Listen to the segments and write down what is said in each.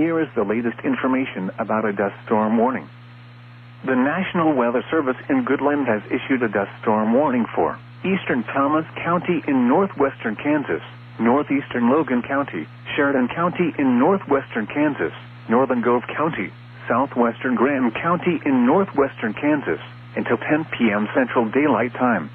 here is the latest information about a dust storm warning. The National Weather Service in Goodland has issued a dust storm warning for eastern Thomas County in northwestern Kansas, northeastern Logan County, Sheridan County in northwestern Kansas, northern Gove County, southwestern Graham County in northwestern Kansas, until 10 p.m. Central Daylight Time.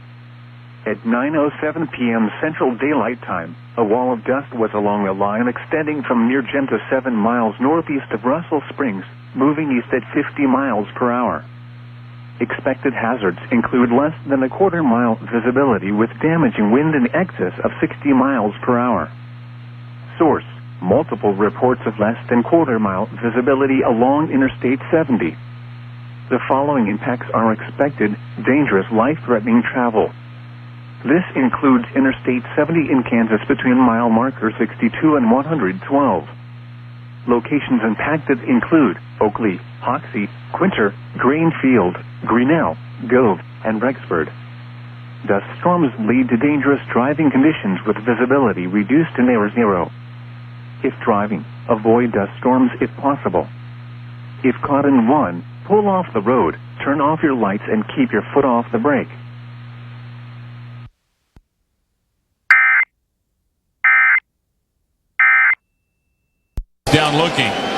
At 9:07 p.m. Central Daylight Time, a wall of dust was along a line extending from near Jem to 7 miles northeast of Russell Springs, moving east at 50 miles per hour. Expected hazards include less than a quarter-mile visibility with damaging wind in excess of 60 miles per hour. Source: multiple reports of less than quarter-mile visibility along Interstate 70. The following impacts are expected: dangerous, life-threatening travel. This includes Interstate 70 in Kansas between mile marker 62 and 112. Locations impacted include Oakley, Hoxie, Quinter, Greenfield, Grinnell, Gove, and Rexford. Dust storms lead to dangerous driving conditions with visibility reduced to near zero. If driving, avoid dust storms if possible. If caught in one, pull off the road, turn off your lights, and keep your foot off the brake. Down looking.